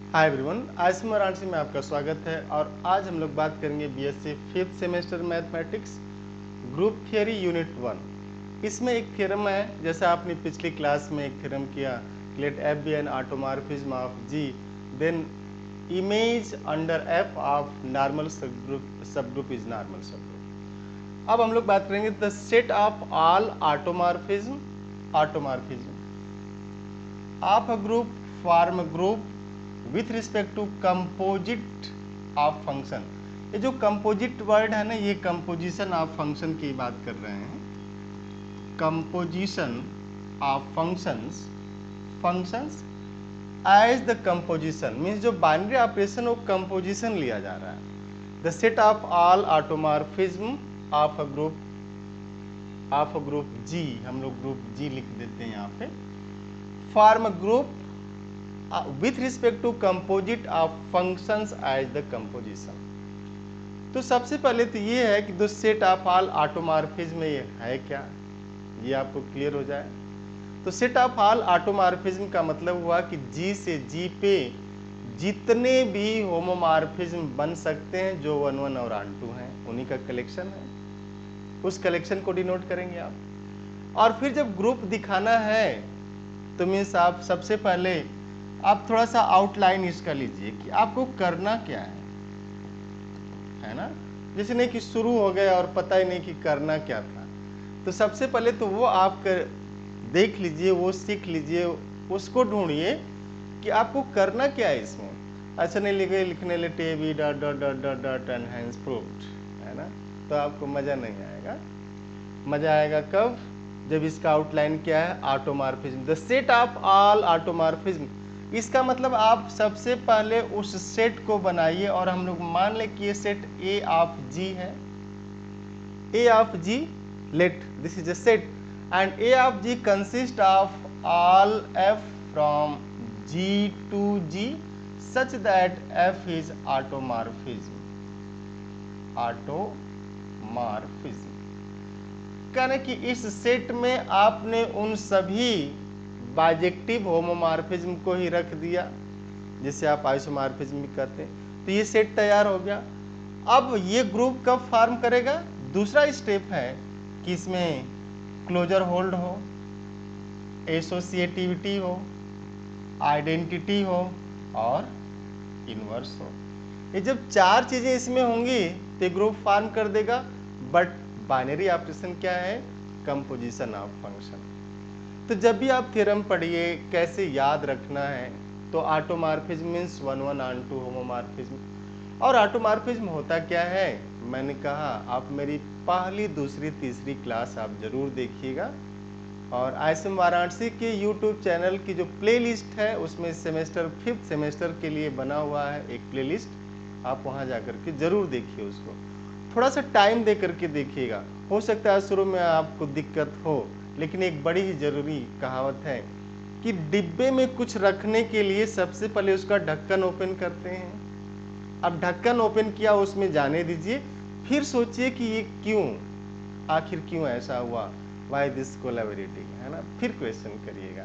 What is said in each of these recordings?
Hi everyone, Asim Varanasi में आपका स्वागत है। और आज हम लोग बात करेंगे BSc 5th semester mathematics group theory unit 1। इसमें एक थ्योरम है, जैसा आपने पिछली क्लास में एक थ्योरम किया, let F be an automorphism of G, then image under F of normal subgroup is normal subgroup. अब हम लोग बात करेंगे the set of all automorphism of a group form group with respect to composite of function. ये जो composite word है ना, ये कंपोजिशन ऑफ फंक्शन की बात कर रहे हैं। Composition of functions as the composition means जो बाइनरी ऑपरेशन वो कंपोजिशन लिया जा रहा है। The set of all automorphism of a group G, हम लोग ग्रुप जी लिख देते हैं यहाँ पे, form group with respect to composite of functions as the composition। तो सबसे पहले तो ये है कि the set of all automorphism ये है क्या, ये आपको क्लियर हो जाए। तो सेट ऑफ ऑल ऑटोमॉर्फिज्म का मतलब हुआ कि जी से जी पे जितने भी होमोमॉर्फिज्म बन सकते हैं जो 1 1 और ऑन 2 हैं, उन्हीं का कलेक्शन है। उस कलेक्शन को डिनोट करेंगे आप। और फिर जब ग्रुप दिखाना है तो मीन्स आप सबसे पहले आप थोड़ा सा आउटलाइन इसका लीजिए कि आपको करना क्या है ना। जैसे नहीं कि शुरू हो गया और पता ही नहीं कि करना क्या था। तो सबसे पहले तो वो आप देख लीजिए, वो सीख लीजिए, उसको ढूंढिए कि आपको करना क्या है इसमें। ऐसा नहीं लिखने लेटे B dot dot dot dot dot and hence proved, है ना, तो आपको मज़ा नहीं आएगा। मज़ा आएगा कब, जब इसका आउटलाइन क्या है, automorphism, the set of all automorphism. इसका मतलब आप सबसे पहले उस सेट को बनाइए और हम लोग मान लें कि ये सेट ए ऑफ जी है। A of G, let this is a set and A of G consist of all F from G to G such that F is automorphism. कहने कि इस सेट में आपने उन सभी बाइजेक्टिव होमोमॉर्फिज्म को ही रख दिया, जिसे आप आइसोमॉर्फिज्म भी कहते हैं। तो ये सेट तैयार हो गया। अब ये ग्रुप कब फॉर्म करेगा, दूसरा स्टेप है कि इसमें क्लोजर होल्ड हो, एसोसिएटिविटी हो, आइडेंटिटी हो और इनवर्स हो। ये जब चार चीजें इसमें होंगी तो ग्रुप फॉर्म कर देगा। बट बाइनरी ऑपरेशन क्या है, कंपोजिशन ऑफ फंक्शन। तो जब भी आप थ्योरम पढ़िए कैसे याद रखना है, तो ऑटोमॉर्फिज्म मीन्स 1 1 ऑन 2 होमोमॉर्फिज्म। और ऑटोमॉर्फिज्म होता क्या है, मैंने कहा आप मेरी पहली दूसरी तीसरी क्लास आप जरूर देखिएगा। और आईएसएम वाराणसी के यूट्यूब चैनल की जो प्लेलिस्ट है उसमें सेमेस्टर 5th सेमेस्टर के लिए बना हुआ है एक प्लेलिस्ट, आप वहां जाकर के जरूर देखिए उसको। थोड़ा सा टाइम दे करके देखिएगा। हो सकता है शुरू में आपको दिक्कत हो, लेकिन एक बड़ी ही जरूरी कहावत है कि डिब्बे में कुछ रखने के लिए सबसे पहले उसका ढक्कन ओपन करते हैं। अब ढक्कन ओपन किया, उसमें जाने दीजिए, फिर सोचिए कि ये क्यों, आखिर क्यों ऐसा हुआ, वाई दिस कोलैबोरेटिंग, है ना, फिर क्वेश्चन करिएगा।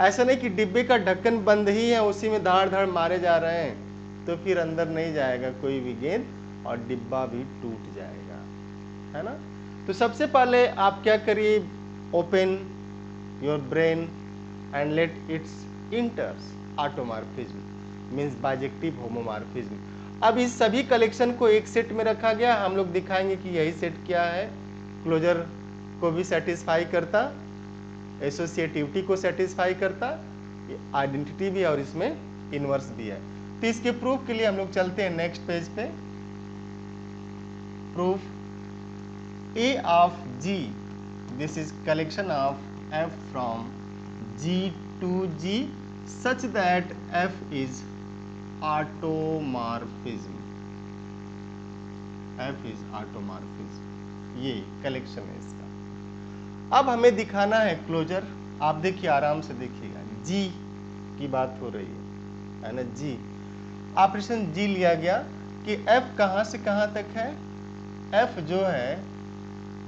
ऐसा नहीं कि डिब्बे का ढक्कन बंद ही है, उसी में धाड़ धाड़ मारे जा रहे हैं, तो फिर अंदर नहीं जाएगा कोई भी गेंद और डिब्बा भी टूट जाएगा, है ना। तो सबसे पहले आप क्या करिए, open your brain and let it's इंटर्स automorphism means bijective homomorphism. अब इस सभी कलेक्शन को एक सेट में रखा गया। हम लोग दिखाएंगे कि यही सेट क्या है, क्लोजर को भी सेटिस्फाई करता, एसोसिएटिविटी को सेटिस्फाई करता, आइडेंटिटी भी, और इसमें इनवर्स भी है। तो इसके प्रूफ के लिए हम लोग चलते हैं नेक्स्ट पेज पे। Proof A of G, this is collection of F from G to G such that F is automorphism, F is automorphism, ये कलेक्शन है इसका। अब हमें दिखाना है क्लोजर। आप देखिए, आराम से देखिएगा, G की बात हो रही है ना, G ऑपरेशन G लिया गया कि F कहाँ से कहाँ तक है, F जो है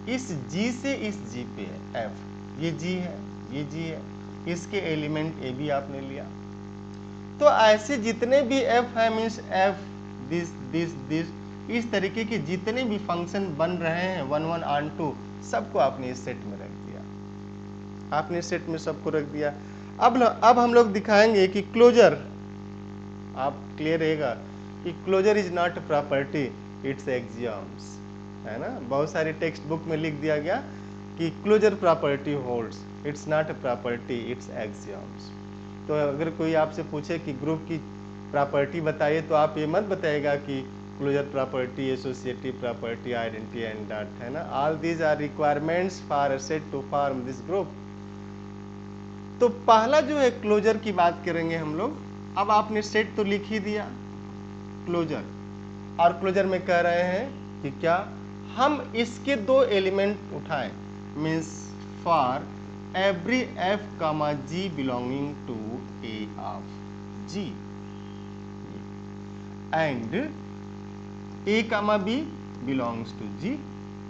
इस G से इस G पे है। F ये G है, ये G है, इसके एलिमेंट A भी आपने लिया। तो ऐसे जितने भी एफ है मीन्स एफ दिस इस तरीके के जितने भी फंक्शन बन रहे हैं 1 1 और 2 सबको आपने इस सेट में रख दिया, आपने इस सेट में सबको रख दिया। अब हम लोग दिखाएंगे कि क्लोजर, आप क्लियर रहेगा कि closure is not property it's axioms, है ना। बहुत सारे टेक्स्ट बुक में लिख दिया गया कि closure property holds, it's not a property it's axioms. तो अगर कोई आपसे पूछे कि ग्रुप की प्रॉपर्टी बताइए तो आप ये मत बताइएगा कि closure property, associative property, identity and dot, है ना। All these are requirements for a set to form this group. तो पहला जो है क्लोजर की बात करेंगे हम लोग। अब आपने सेट तो लिख ही दिया क्लोजर, और क्लोजर में कह रहे हैं कि क्या हम इसके दो एलिमेंट उठाएं, means for every F comma G belonging to A of G and A comma B belongs to G.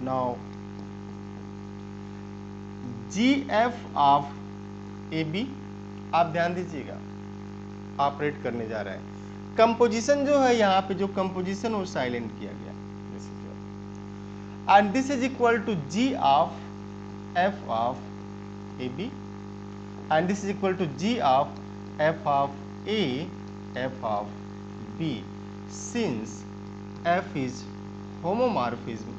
Now G F of A B, आप ध्यान दीजिएगा ऑपरेट करने जा रहे हैं। कंपोजिशन जो है यहाँ पे जो कंपोजिशन वो साइलेंट किया गया, and this is equal to G of F of A B and this is equal to G of F of A F of B since F is homomorphism.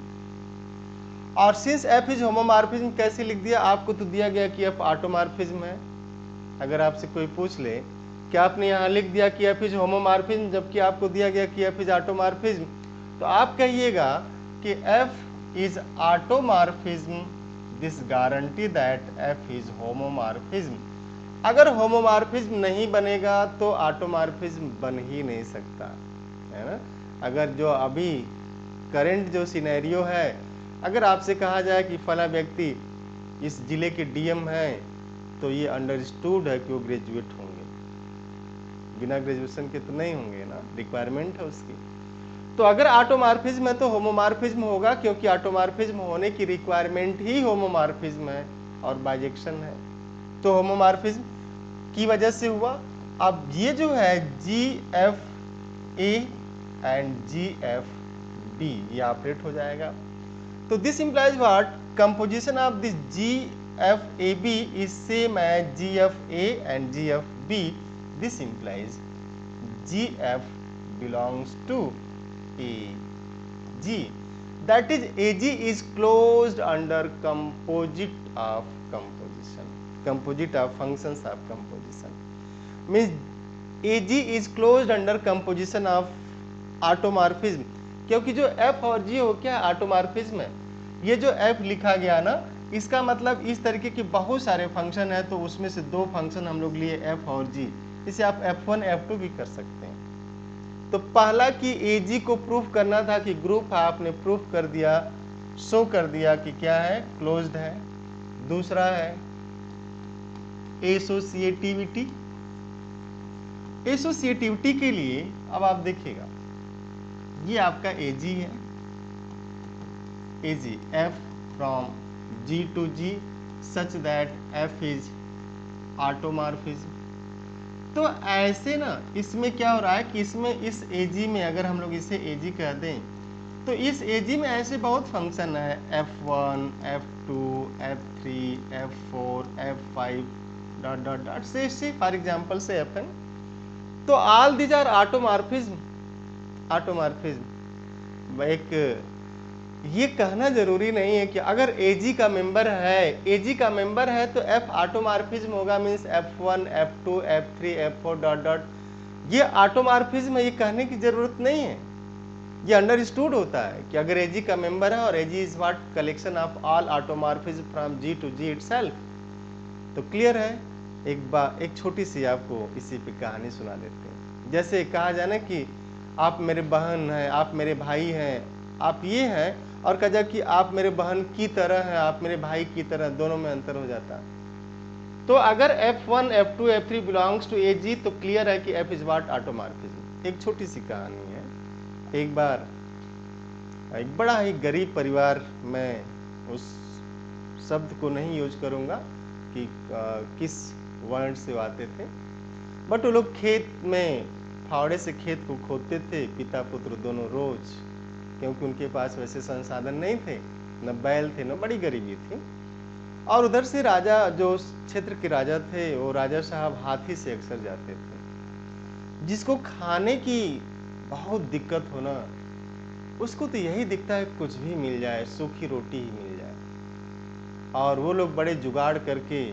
और since F is homomorphism कैसे लिख दिया, आपको तो दिया गया कि F automorphism है। अगर आपसे कोई पूछ ले कि आपने यहाँ लिख दिया कि एफ इज होमोमॉर्फिज्म जबकि आपको दिया गया कि एफ इज ऑटोमॉर्फिज्म, तो आप कहिएगा कि F is automorphism this guarantee that F is homomorphism. अगर होमोमॉर्फिज्म नहीं बनेगा तो ऑटोमॉर्फिज्म बन ही नहीं सकता, है ना। अगर जो अभी करंट जो सिनेरियो है, अगर आपसे कहा जाए कि फला व्यक्ति इस जिले के डीएम है, तो ये अंडरस्टूड है कि वो ग्रेजुएट होंगे, बिना ग्रेजुएशन के तो नहीं होंगे ना, रिक्वायरमेंट है उसकी। तो अगर ऑटोमॉर्फिज्म है तो होमोमॉर्फिज्म होगा, क्योंकि ऑटोमॉर्फिज्म होने की रिक्वायरमेंट ही होमोमॉर्फिज्म है और बाइजेक्शन है, तो होमोमॉर्फिज्म की वजह से हुआ। अब ये जो है G F A and G F B ये ऑपरेट हो जाएगा। तो this implies what, composition of this G F A B is same as G F A and G F B. This implies G F belongs to A G, that is AG is closed under composite of composition, composite of functions of composition means AG is closed under composition of automorphism, क्योंकि जो F और G हो क्या automorphism है। ये जो F लिखा गया ना, इसका मतलब इस तरीके के बहुत सारे फंक्शन है, तो उसमें से दो फंक्शन हम लोग लिए F और G, इसे आप F1 F2 भी कर सकते हैं। तो पहला कि एजी को प्रूफ करना था कि ग्रुप है, आपने प्रूफ कर दिया, शो कर दिया कि क्या है, क्लोज्ड है। दूसरा है एसोसिएटिविटी। एसोसिएटिविटी के लिए अब आप देखिएगा, ये आपका एजी है, AG F from G to G such that F is automorphism. तो ऐसे ना इसमें क्या हो रहा है कि इसमें इस एजी में अगर हम लोग इसे एजी कह दें, तो इस एजी में ऐसे बहुत फंक्शन है, F1, F2, F3, F4, F5 dot dot dot से फॉर एग्जांपल से Fn। तो all these are automorphism. Automorphism एक ये कहना जरूरी नहीं है कि अगर एजी का मेंबर है तो एफ ऑटोमॉर्फिज्म होगा, means F1, F2, F3, F4 dot dot. ये ऑटोमॉर्फिज्म है, ये कहने की जरूरत नहीं है, ये अंडरस्टूड होता है कि अगर एजी का मेंबर है, और AG is what, collection of all automorphism from G to G itself. तो क्लियर है। एक छोटी सी आपको इसी पे कहानी सुना देते हैं। जैसे कहा जाए ना कि आप मेरे बहन हैं, आप मेरे भाई हैं, आप ये हैं, और कहा जाए कि आप मेरे बहन की तरह हैं, आप मेरे भाई की तरह, दोनों में अंतर हो जाता है। तो अगर F1, F2, F3 belongs to AG, तो क्लियर है कि F इज व्हाट, ऑटोमॉर्फिज्म। एक छोटी सी कहानी है। एक बार एक बड़ा ही गरीब परिवार, मैं उस शब्द को नहीं यूज करूंगा कि किस वर्ण से आते थे, बट वो लोग खेत में फावड़े से खेत को खोदते थे, पिता पुत्र दोनों रोज, क्योंकि उनके पास वैसे संसाधन नहीं थे, न बैल थे, न बड़ी गरीबी थी। और उधर से राजा, जो उस क्षेत्र के राजा थे, वो राजा साहब हाथी से अक्सर जाते थे। जिसको खाने की बहुत दिक्कत होना, उसको तो यही दिखता है कुछ भी मिल जाए, सूखी रोटी ही मिल जाए। और वो लोग बड़े जुगाड़ करके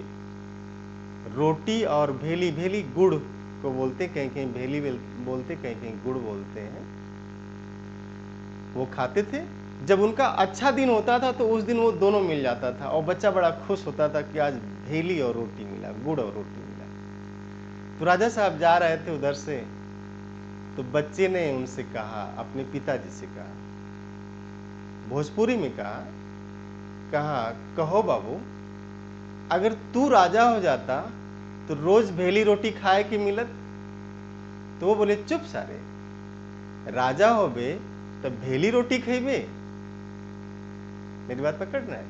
रोटी और भेली, भेली गुड़ को बोलते, कहीं कहीं भेली बोलते, कहीं कहीं गुड़ बोलते हैं, वो खाते थे। जब उनका अच्छा दिन होता था तो उस दिन वो दोनों मिल जाता था, और बच्चा बड़ा खुश होता था कि आज भेली और रोटी मिला, गुड़ और रोटी मिला। तो राजा साहब जा रहे थे उधर से, तो बच्चे ने उनसे कहा, अपने पिताजी से कहा, भोजपुरी में कहा कहो बाबू, अगर तू राजा हो जाता तो रोज भेली रोटी खाए की मिलत। तो वो बोले, चुप सारे, राजा हो बे तब भेली रोटी खेबे। मेरी बात पकड़ना है।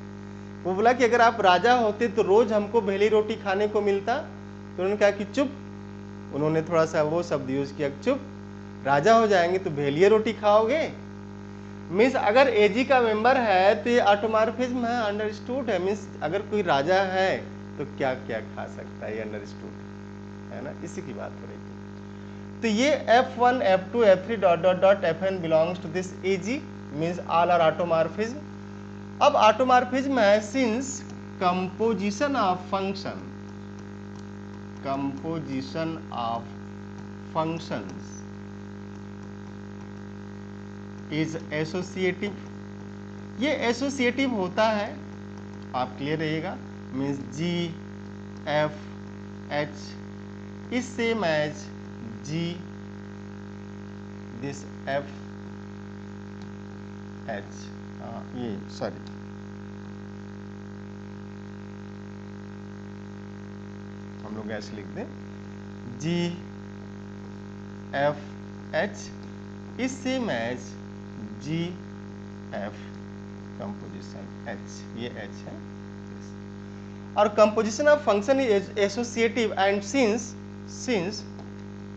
वो बोला कि अगर आप राजा होते तो रोज हमको भेली रोटी खाने को मिलता। तो उन्होंने कहा कि चुप, उन्होंने थोड़ा सा वो शब्द यूज किया, चुप, राजा हो जाएंगे तो भेलिए रोटी खाओगे। मीन्स अगर एजी का मेंबर है तो ये ऑटोमॉर्फिज्म है, अंडरस्टूड है। मीन्स अगर कोई राजा है तो क्या क्या खा सकता है, ये अंडरस्टूड है ना, इसी की बात हो रही थी। तो ये F1, F2, F3 dot dot dot Fn belongs to this A G, means all are automorphism. अब ऑटोमॉर्फिज्म है since composition of function, composition of functions is associative. ये एसोसिएटिव होता है, आप क्लियर रहिएगा, means G, F, H is same as G, this F, H, ये sorry, हम लोग ऐसे लिख दें, G, F, H is same as G, F composition H, ये H है। और composition of function is associative and since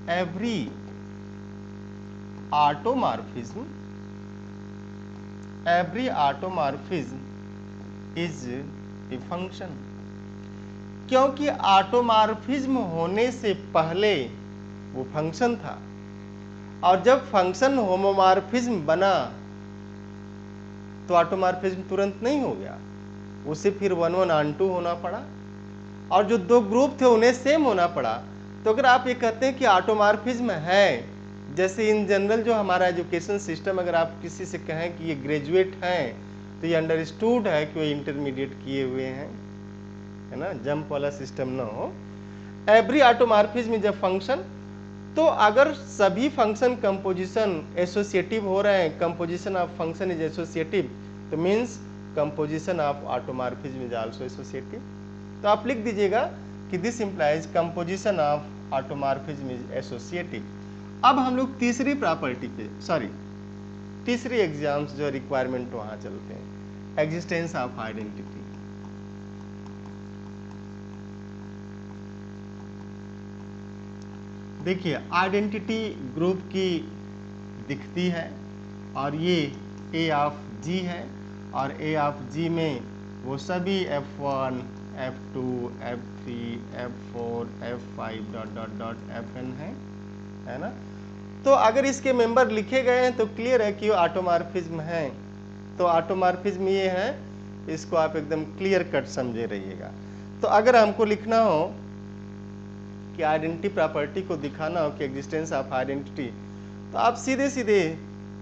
every automorphism is a function. क्योंकि ऑटोमॉर्फिज्म होने से पहले वो फंक्शन था, और जब फंक्शन होमोमॉर्फिज्म बना तो ऑटोमॉर्फिज्म तुरंत नहीं हो गया, उसे फिर 1 1 ऑन 2 होना पड़ा, और जो दो ग्रुप थे उन्हें सेम होना पड़ा। तो अगर आप ये कहते हैं कि ऑटोमॉर्फिज्म है, जैसे इन जनरल जो हमारा एजुकेशन सिस्टम, अगर आप किसी से कहें कि ये ग्रेजुएट हैं तो ये अंडरस्टूड है कि वो इंटरमीडिएट किए हुए हैं, है ना, जंप वाला सिस्टम ना हो। Every automorphism is a function. तो अगर सभी फंक्शन कंपोजिशन एसोसिएटिव हो रहे हैं, composition of function is associative, तो means composition of automorphism is also associative. तो आप लिख दीजिएगा कि this implies composition of automorphism is associative. अब हम लोग तीसरी प्रॉपर्टी पे, सॉरी तीसरी एग्जाम्स जो रिक्वायरमेंट वहां चलते हैं, एग्जिस्टेंस ऑफ आइडेंटिटी। देखिए आइडेंटिटी ग्रुप की दिखती है, और ये A ऑफ G है, और A ऑफ G में वो सभी F1, F2, F3, F4, F5 dot dot dot Fn है ना। तो अगर इसके मेंबर लिखे गए हैं तो क्लियर है कि वो ऑटोमॉर्फिज्म है। तो ऑटोमॉर्फिज्म ये है, इसको आप एकदम क्लियर कट समझे रहिएगा। तो अगर हमको लिखना हो कि आइडेंटिटी प्रॉपर्टी को दिखाना हो कि एग्जिस्टेंस ऑफ आइडेंटिटी, तो आप सीधे सीधे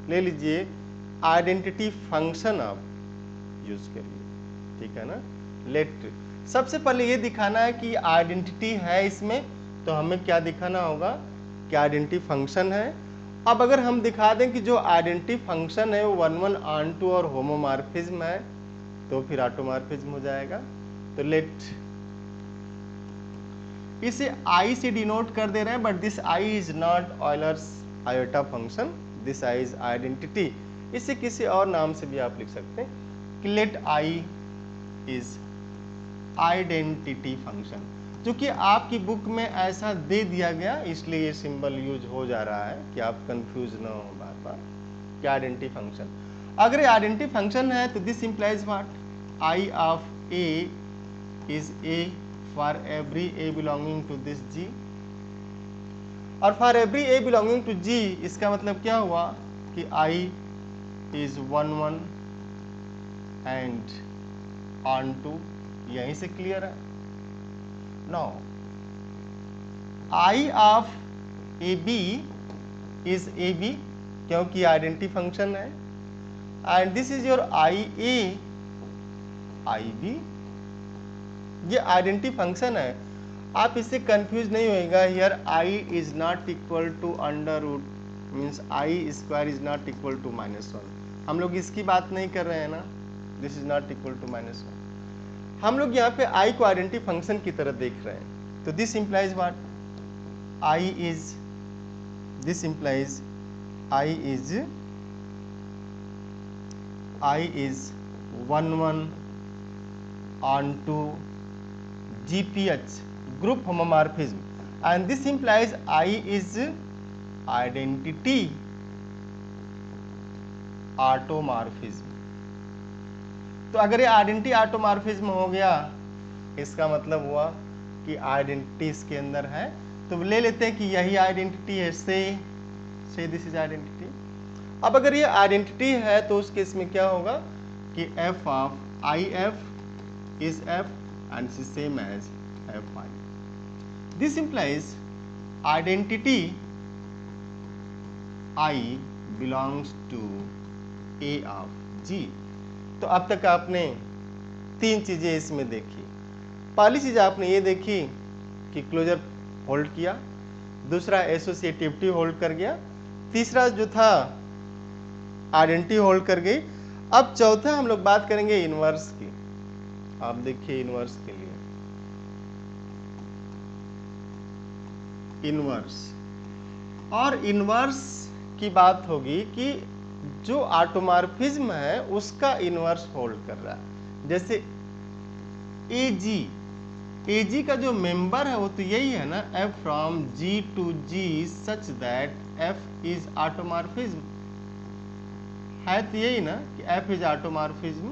ले लीजिए आइडेंटिटी फंक्शन आप यूज करिए, ठीक है ना। लेट सबसे पहले ये दिखाना है कि आइडेंटिटी है इसमें, तो हमें क्या दिखाना होगा कि आइडेंटिटी फंक्शन है। अब अगर हम दिखा दें कि जो आइडेंटिटी फंक्शन है वो 1 1 ऑन 2 और होमोमॉर्फिज्म है, तो फिर ऑटोमॉर्फिज्म हो जाएगा। तो लेट इसे I से डिनोट कर दे रहे हैं, but this I is not Euler's iota function, this I is identity. इसे किसी और नाम से भी आप लिख सकते हैं कि let I is identity function. क्योंकि आपकी बुक में ऐसा दे दिया गया इसलिए ये सिंबल यूज हो जा रहा है कि आप कंफ्यूज ना हो बार बार कि आइडेंटिटी फंक्शन। अगर ये आइडेंटिटी फंक्शन है तो this implies what I of A is A for every A belonging to this G, और for every A belonging to G इसका मतलब क्या हुआ कि I is 1 1 and onto, यहीं से क्लियर है। Now I of A B is A B क्योंकि आइडेंटिटी फंक्शन है, and this is your I A I B, ये आइडेंटिटी फंक्शन है। आप इससे कंफ्यूज नहीं होएगा। Here I is not equal to under root means I square is not equal to -1। हम लोग इसकी बात नहीं कर रहे हैं ना, this is not equal to -1। हम लोग यहाँ पे आई को आइडेंटिटी फंक्शन की तरह देख रहे हैं। तो this implies what I is, this implies I is 1 1 on to GPH group homomorphism, and this implies I is identity automorphism। तो अगर ये आइडेंटिटी ऑटोमॉर्फिज्म हो गया इसका मतलब हुआ कि आइडेंटिटी इसके अंदर है। तो ले लेते हैं कि यही आइडेंटिटी है, से दिस इज आइडेंटिटी। अब अगर ये आइडेंटिटी है तो उस केस में क्या होगा कि f of I F is f and this is same as fi। This implies identity I belongs to A of G। तो अब तक आपने 3 चीजें इसमें देखी। पहली चीज आपने ये देखी कि क्लोजर होल्ड किया, दूसरा एसोसिएटिविटी होल्ड कर गया, तीसरा जो था आइडेंटिटी होल्ड कर गई। अब चौथा हम लोग बात करेंगे इनवर्स की। आप देखिए इनवर्स के लिए, इनवर्स, और इनवर्स की बात होगी कि जो ऑटोमॉर्फिज्म है उसका इनवर्स होल्ड कर रहा है। जैसे एजी का जो मेंबर है वो तो यही है ना, F from G to G such that F is automorphism, है तो यही ना कि F is automorphism,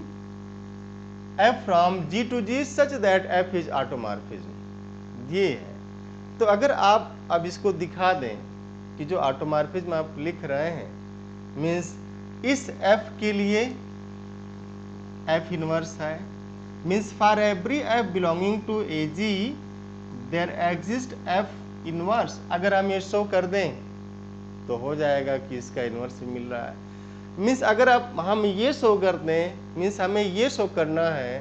F from G to G such that F is automorphism, ये है। तो अगर आप अब इसको दिखा दें कि जो ऑटोमॉर्फिज्म आप लिख रहे हैं मीन्स इस एफ के लिए एफ इनवर्स है, means for every F belonging to A G there exist F inverse. अगर हम ये शो कर दें तो हो जाएगा कि इसका इनवर्स मिल रहा है। मीन्स अगर आप हम ये शो कर दें मीन्स हमें ये शो करना है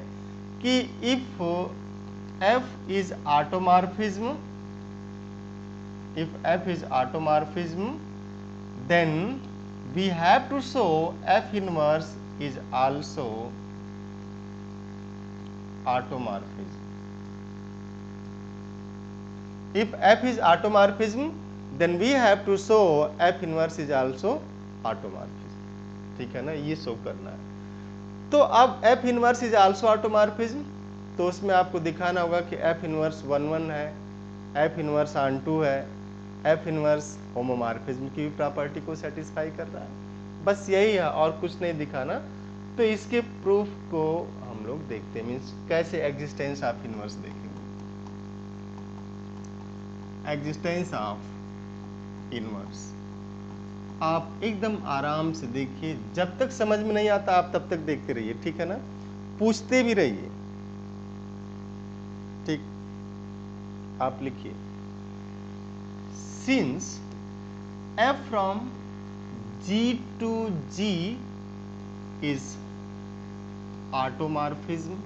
कि if F is automorphism, if f is automorphism then we have to show f inverse is also automorphism। if f is automorphism then we have to show f inverse is also automorphism। ठीक है ना, ये show करना है। तो अब f inverse is also automorphism तो उसमें आपको दिखाना होगा कि f inverse 1 1 है, f inverse on 2 है, एफ इनवर्स होमोमॉर्फिज्म की भी प्रॉपर्टी को सेटिस्फाई कर रहा है। बस यही है और कुछ नहीं दिखाना। तो इसके प्रूफ को हम लोग देखते हैं, मीन्स कैसे एग्जिस्टेंस ऑफ इनवर्स देखेंगे। एग्जिस्टेंस ऑफ इनवर्स आप एकदम आराम से देखिए, जब तक समझ में नहीं आता आप तब तक देखते रहिए, ठीक है ना, पूछते भी रहिए। ठीक, आप लिखिए since f from G to G is automorphism,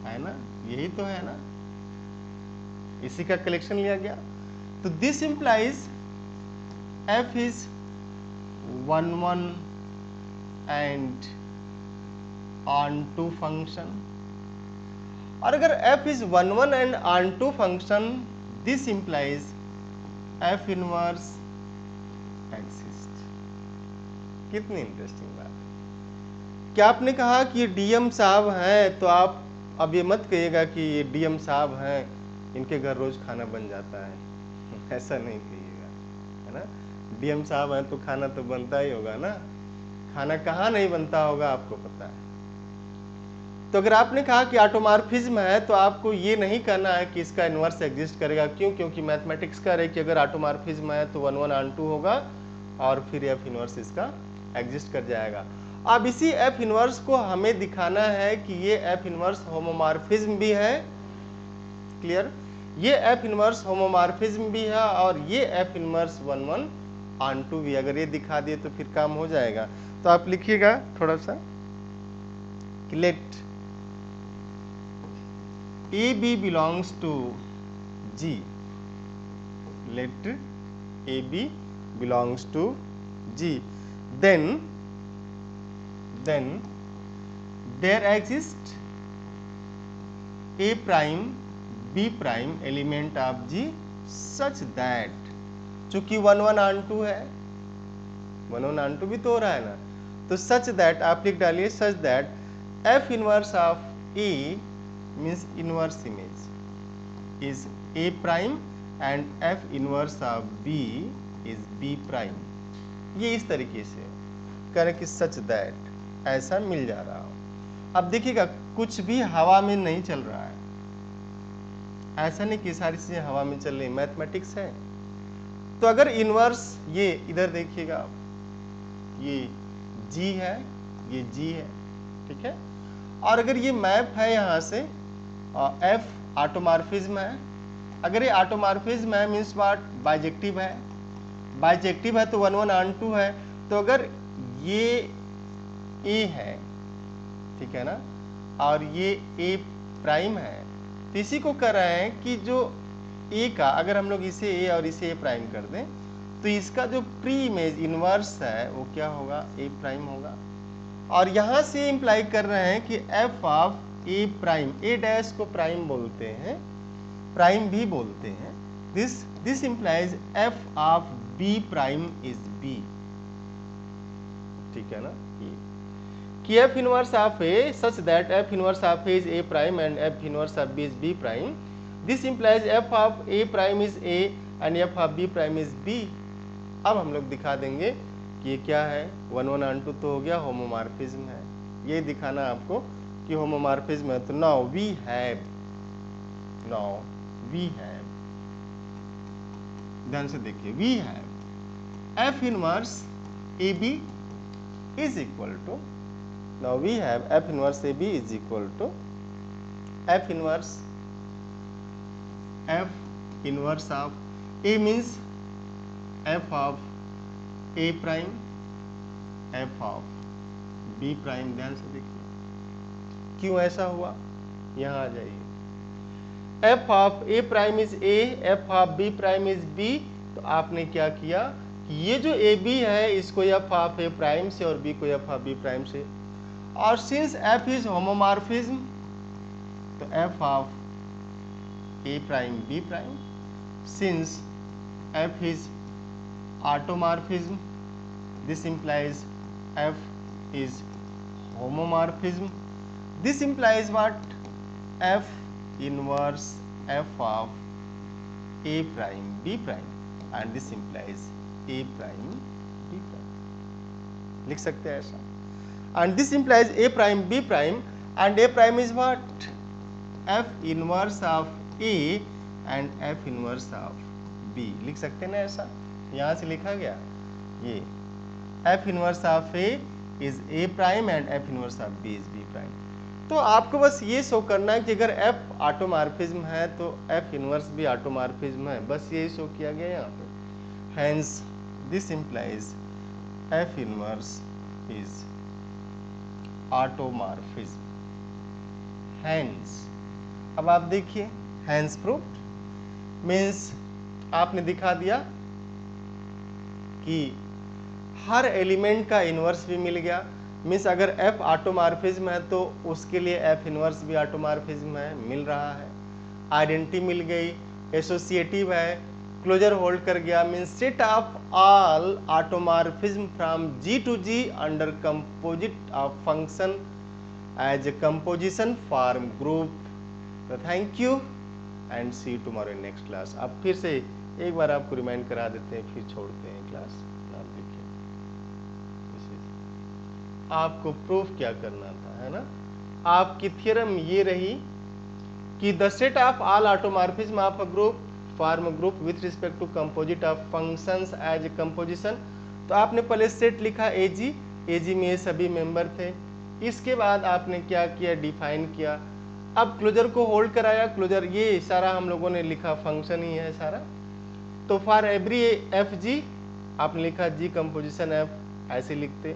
है ना, यही तो है ना, इसी का कलेक्शन लिया गया। तो this implies f is 1 1 and on to function, और अगर f is 1 1 and on to function this implies f inverse exist. कितनी इंटरेस्टिंग बात है। क्या आपने कहा कि ये डीएम साहब हैं तो आप अब ये मत कहिएगा कि ये डीएम साहब हैं, इनके घर रोज खाना बन जाता है। ऐसा नहीं कहिएगा, है ना। डीएम साहब हैं तो खाना तो बनता ही होगा ना, खाना कहाँ नहीं बनता होगा आपको पता है। तो अगर आपने कहा कि ऑटोमॉर्फिज्म है तो आपको ये नहीं कहना है कि इसका इन्वर्स एग्जिस्ट करेगा। क्यों? क्योंकि मैथमेटिक्स कह रहे कि अगर ऑटोमॉर्फिज्म है तो 1 1 ऑन 2 होगा और फिर एफ इनवर्स इसका एग्जिस्ट कर जाएगा। अब इसी एफ इनवर्स को हमें दिखाना है कि ये एफ इनवर्स होमोमॉर्फिज्म भी है। क्लियर? ये एफ इनवर्स होमोमॉर्फिज्म भी है और ये एफ इनवर्स 1 1 ऑन 2 भी। अगर ये दिखा दिए तो फिर काम हो जाएगा। तो आप लिखिएगा थोड़ा सा कि late AB belongs to G. Let AB belongs to G. Then there exists A prime B prime element of G such that, चूंकि 1 1 on 2 है, 1 1 on 2 भी तो हो रहा है ना, तो such that आप लिख डालिए such that F inverse of A means inverse image is A prime and F inverse of B is B prime। ये इस तरीके से करें कि सच दैट ऐसा मिल जा रहा हो। अब देखिएगा कुछ भी हवा में नहीं चल रहा है, ऐसा नहीं कि सारी चीजें हवा में चल रही, मैथमेटिक्स है। तो अगर इनवर्स, ये इधर देखिएगा आप, ये G है, ये G है, ठीक है। और अगर ये मैप है यहाँ से F ऑटोमॉर्फिज्म है, अगर ये ऑटोमॉर्फिज्म है मीन्स व्हाट, बाइजेक्टिव है, बाइजेक्टिव है तो 1 1 ऑन 2 है। तो अगर ये A है, ठीक है ना, और ये A प्राइम है, तो इसी को कह रहे हैं कि जो A का, अगर हम लोग इसे A और इसे A प्राइम कर दें तो इसका जो प्री इमेज इनवर्स है वो क्या होगा, A प्राइम होगा। और यहां से इंप्लाई कर रहे हैं कि F of A prime, A dash को प्राइम बोलते हैं, प्राइम भी बोलते हैं, this implies F of B prime is B, ठीक है ना। ये कि F inverse of A such that F inverse of A is A prime and F inverse of B is B prime, this implies F of A prime is A and F of B prime is B। अब हम लोग दिखा देंगे कि ये क्या है, 1 1 on 2 तो हो गया, होमोमॉर्फिज्म है, ये दिखाना आपको कि होमोमॉर्फिज्म है। तो नाउ वी हैव, ध्यान से देखिए, we have F inverse AB is equal to, now we have F inverse AB is equal to F inverse of A means F of A prime, F of B prime। ध्यान से देखिए क्यों ऐसा हुआ, यहाँ आ जाइए। F of A prime is A, F of B prime is B। तो आपने क्या किया कि ये जो AB है इसको F of A प्राइम से और B को F of B प्राइम से, और सिंस F इज होमोमॉर्फिज्म तो F of A prime B prime, since F is automorphism, this implies F is homomorphism, this implies what, F inverse F of A prime B prime, and this implies A prime B prime, लिख सकते हैं ऐसा। and this implies A prime B prime, and A prime is what, F inverse of A and F inverse of B, लिख सकते हैं ना ऐसा, यहाँ से लिखा गया ये F inverse of A is A prime and F inverse of B is B prime। तो आपको बस ये शो करना है कि अगर F ऑटोमॉर्फिज्म है तो F इनवर्स भी ऑटोमॉर्फिज्म है, बस यही शो किया गया यहाँ पे। Hence this implies F inverse is automorphism. Hence, अब आप देखिए, hence proved means आपने दिखा दिया कि हर एलिमेंट का इनवर्स भी मिल गया। मीन्स अगर F ऑटोमॉर्फिज्म है तो उसके लिए F इनवर्स भी ऑटोमॉर्फिज्म है, मिल रहा है। आइडेंटिटी मिल गई, एसोसिएटिव है, क्लोजर होल्ड कर गया। Means set of all automorphism फ्रॉम G to G under composite of function as a composition form group. तो thank you and see you tomorrow in next class. अब फिर से एक बार आपको रिमाइंड करा देते हैं, फिर छोड़ते हैं क्लास। आप देखिए, आपको प्रूफ क्या करना था, है ना। आपकी थ्योरम ये रही कि the set of all automorphism of a group form group with respect to composite of functions as a composition. तो आपने पहले सेट लिखा एजी, एजी में ये सभी मेंबर थे। इसके बाद आपने क्या किया, डिफाइन किया। अब क्लोजर को होल्ड कराया। क्लोजर ये सारा हम लोगों ने लिखा फंक्शन ही है सारा। तो फॉर एवरी एफ जी आपने लिखा जी कंपोजिशन एफ, ऐसे लिखते।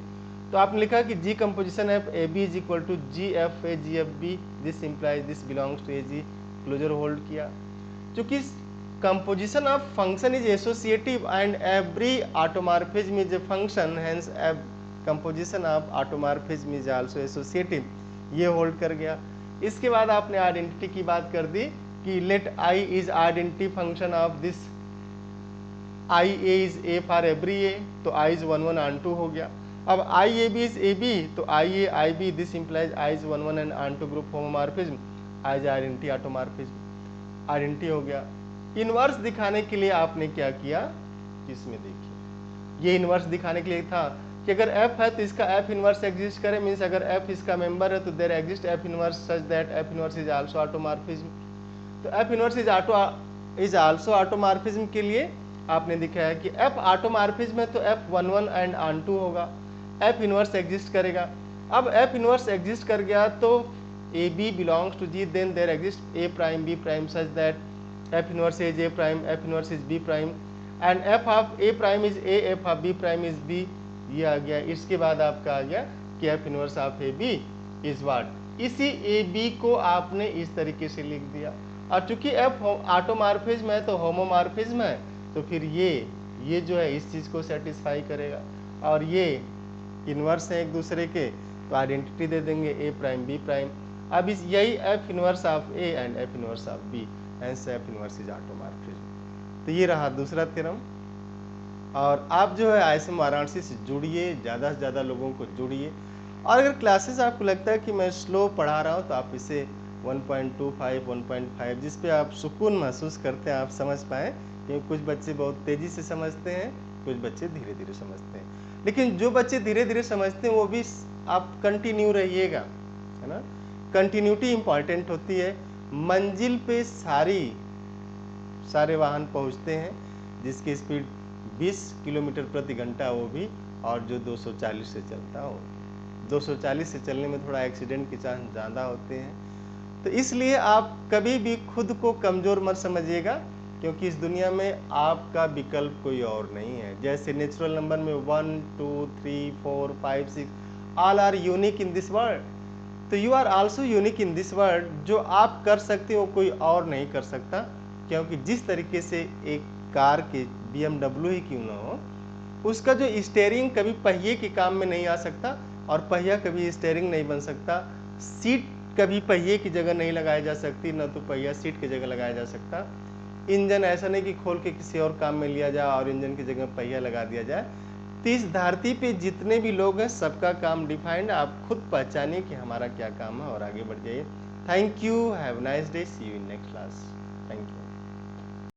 तो आपने लिखा कि G composition F A B is equal to G F A G F B, this implies this belongs to A G, closure hold किया। चूंकि composition of function is associative and every automorphism is a function, hence composition of automorphism is also associative, ये hold कर गया। इसके बाद आपने identity की बात कर दी कि let I is identity function of this I A is A for every A, तो आई इज 1 1 ऑन 2 हो गया। अब I A B is A B, तो I A I B, this implies I is 1 1 and onto 2 group homomorphism, I is identity automorphism, identity हो गया। Inverse दिखाने के लिए आपने क्या किया, इसमें देखिए, ये इनवर्स दिखाने के लिए था कि अगर f है तो इसका f इनवर्स एग्जिस्ट करे, मीन्स अगर f इसका मेंबर है तो there exist f inverse such that f inverse is also automorphism. तो f inverse is also automorphism के लिए आपने दिखाया कि f ऑटोमॉर्फिज्म है तो f 1 1 एंड ऑन 2 होगा, f इनवर्स एग्जिस्ट करेगा। अब f इनवर्स एग्जिस्ट कर गया तो A B belongs to G, then there exist A prime B prime such that f inverse is a prime, f inverse is b prime and f of a prime is a, f of b prime is b, ये आ गया। इसके बाद आपका आ गया कि f inverse of A B is what, इसी A B को आपने इस तरीके से लिख दिया। और चूंकि f ऑटोमॉर्फिज्म है तो होमोमॉर्फिज्म है, तो फिर ये जो है इस चीज को सेटिस्फाई करेगा, और ये इनवर्स है एक दूसरे के, तो आइडेंटिटी दे देंगे ए प्राइम बी प्राइम। अब इस यही f inverse of A and f inverse of B, hence f inverse is automorphism. तो ये रहा दूसरा थ्योरम। और आप जो है ISM वाराणसी से जुड़िए, ज़्यादा से ज़्यादा लोगों को जुड़िए। और अगर क्लासेस आपको लगता है कि मैं स्लो पढ़ा रहा हूँ तो आप इसे 1.25 1.5 जिस पे आप सुकून महसूस करते हैं आप समझ पाएँ, क्योंकि कुछ बच्चे बहुत तेज़ी से समझते हैं, कुछ बच्चे धीरे धीरे समझते हैं। लेकिन जो बच्चे धीरे धीरे समझते हैं वो भी आप कंटिन्यू रहिएगा, है ना। कंटिन्यूटी इम्पॉर्टेंट होती है। मंजिल पे सारे वाहन पहुँचते हैं जिसकी स्पीड 20 किलोमीटर प्रति घंटा वो भी, और जो 240 से चलता हो, 240 से चलने में थोड़ा एक्सीडेंट के चांस ज़्यादा होते हैं। तो इसलिए आप कभी भी खुद को कमज़ोर मत समझिएगा, क्योंकि इस दुनिया में आपका विकल्प कोई और नहीं है। जैसे नेचुरल नंबर में 1 2 3 4 5 6 all are unique in this world, तो you are also unique in this world. जो आप कर सकते हो कोई और नहीं कर सकता, क्योंकि जिस तरीके से एक कार के BMW ही क्यों ना हो, उसका जो स्टीयरिंग कभी पहिए के काम में नहीं आ सकता, और पहिया कभी स्टीयरिंग नहीं बन सकता। सीट कभी पहिए की जगह नहीं लगाई जा सकती, न तो पहिया सीट की जगह लगाया जा सकता। इंजन ऐसा नहीं कि खोल के किसी और काम में लिया जाए और इंजन की जगह पहिया लगा दिया जाए। तो इस धरती पे जितने भी लोग हैं सबका काम डिफाइंड, आप खुद पहचानिए कि हमारा क्या काम है और आगे बढ़ जाइए। Thank you, have nice day, see you in next class. Thank you.